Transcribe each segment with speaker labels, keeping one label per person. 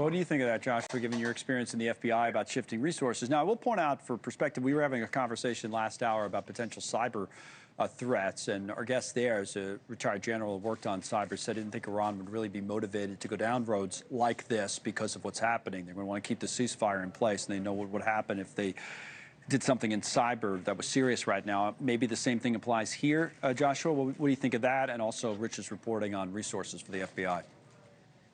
Speaker 1: what do you think of that, Joshua, given your experience in the FBI about shifting resources? Now, I will point out for perspective, we were having a conversation last hour about potential cyber threats, and our guest there is a retired general who worked on cyber, said he didn't think Iran would really be motivated to go down roads like this because of what's happening. They're going to want to keep the ceasefire in place, and they know what would happen if they did something in cyber that was serious right now. Maybe the same thing applies here. Joshua, what do you think of that? And also Rich's reporting on resources for the FBI.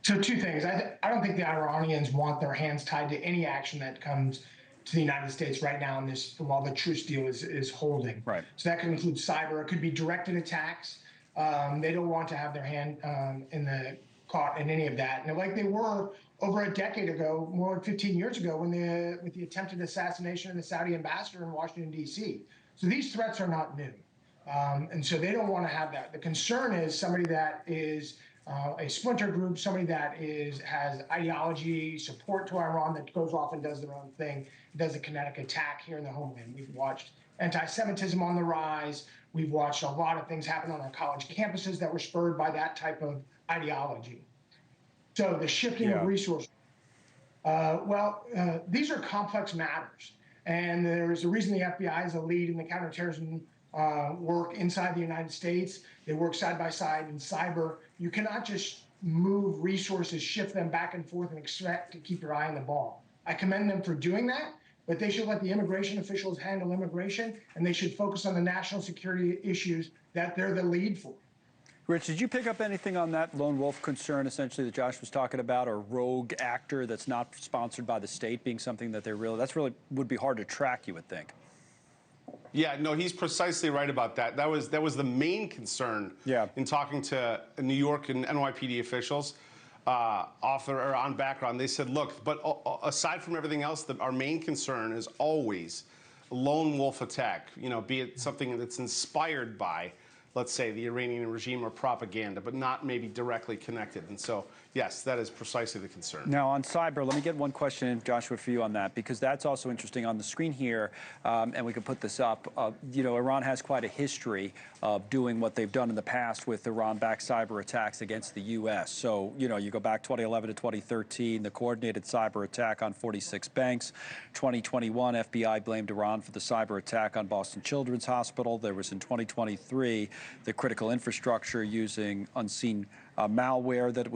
Speaker 2: So two things. I don't think the Iranians want their hands tied to any action that comes to the United States right now in this, while the truce deal is holding.
Speaker 1: Right.
Speaker 2: So that could include cyber. It could be directed attacks. They don't want to have their hand caught in any of that. And like they were over a decade ago, more than 15 years ago, with the attempted assassination of the Saudi ambassador in Washington, D.C. So these threats are not new. And so they don't want to have that. The concern is somebody that is a splinter group, somebody that has ideology, support to Iran, that goes off and does their own thing, does a kinetic attack here in the homeland. We've watched anti-Semitism on the rise. We've watched a lot of things happen on our college campuses that were spurred by that type of ideology. So the shifting of resources. These are complex matters. And there's a reason the FBI is a lead in the counterterrorism work inside the United States. They work side by side in cyber. You cannot just move resources, shift them back and forth, and expect to keep your eye on the ball. I commend them for doing that, but they should let the immigration officials handle immigration, and they should focus on the national security issues that they're the lead for.
Speaker 1: Rich, did you pick up anything on that lone wolf concern, essentially, that Josh was talking about, or rogue actor that's not sponsored by the state being something that that's really would be hard to track, you would think?
Speaker 3: Yeah, no, he's precisely right about that. That was the main concern in talking to New York and NYPD officials on background. They said, look, but aside from everything else, our main concern is always a lone wolf attack, be it something that's inspired by, let's say, the Iranian regime or propaganda, but not maybe directly connected. And so, yes, that is precisely the concern.
Speaker 1: Now, on cyber, let me get one question, Joshua, for you on that, because that's also interesting. On the screen here, and we can put this up, Iran has quite a history of doing what they've done in the past with Iran-backed cyber attacks against the U.S. So, you go back 2011 to 2013, the coordinated cyber attack on 46 banks. 2021, FBI blamed Iran for the cyber attack on Boston Children's Hospital. There was in 2023, the critical infrastructure using unseen malware that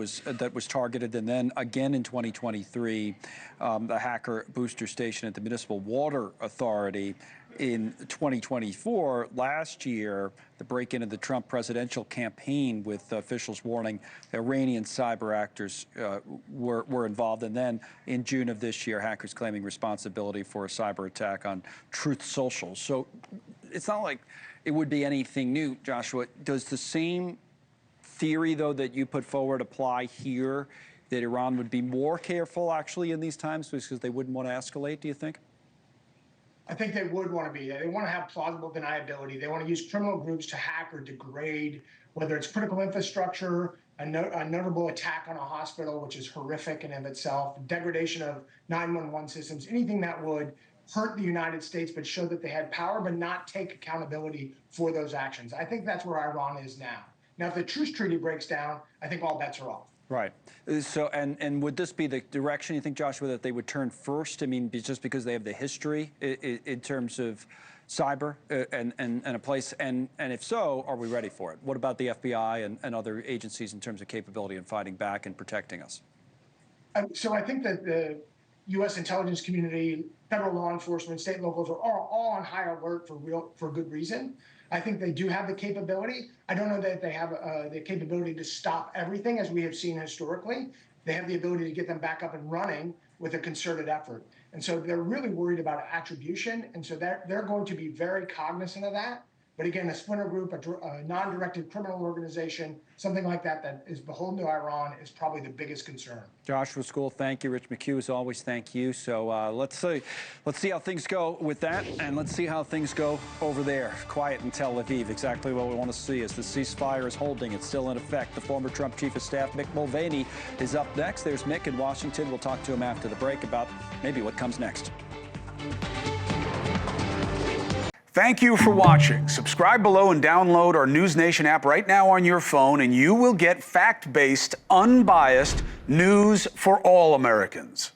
Speaker 1: was targeted, and then again in 2023, the hacker booster station at the Municipal Water Authority. In 2024, last year, the break-in of the Trump presidential campaign with officials warning Iranian cyber actors were involved. And then in June of this year, hackers claiming responsibility for a cyber attack on Truth Social. So it's not like it would be anything new, Joshua. Does the same theory, though, that you put forward apply here, that Iran would be more careful, actually, in these times because they wouldn't want to escalate, do you think?
Speaker 2: I think they would want to be. They want to have plausible deniability. They want to use criminal groups to hack or degrade, whether it's critical infrastructure, a notable attack on a hospital, which is horrific in and of itself, degradation of 911 systems, anything that would hurt the United States but show that they had power but not take accountability for those actions. I think that's where Iran is now. Now, if the truce treaty breaks down, I think all bets are off.
Speaker 1: Right. So, and would this be the direction, you think, Joshua, that they would turn first? I mean, just because they have the history in terms of cyber and a place, and if so, are we ready for it? What about the FBI and other agencies in terms of capability in fighting back and protecting us?
Speaker 2: So I think that the U.S. intelligence community, federal law enforcement, state and locals are all on high alert for good reason. I think they do have the capability. I don't know that they have the capability to stop everything, as we have seen historically. They have the ability to get them back up and running with a concerted effort. And so they're really worried about attribution. And so they're going to be very cognizant of that. But again, a splinter group, a non-directed criminal organization, something like that that is beholden to Iran is probably the biggest concern.
Speaker 1: Joshua Skule, thank you. Rich McHugh, as always, thank you. So let's see how things go with that, and let's see how things go over there. Quiet in Tel Aviv, exactly what we want to see as the ceasefire is holding. It's still in effect. The former Trump chief of staff, Mick Mulvaney, is up next. There's Mick in Washington. We'll talk to him after the break about maybe what comes next.
Speaker 4: Thank you for watching. Subscribe below and download our NewsNation app right now on your phone, and you will get fact-based, unbiased News for all Americans.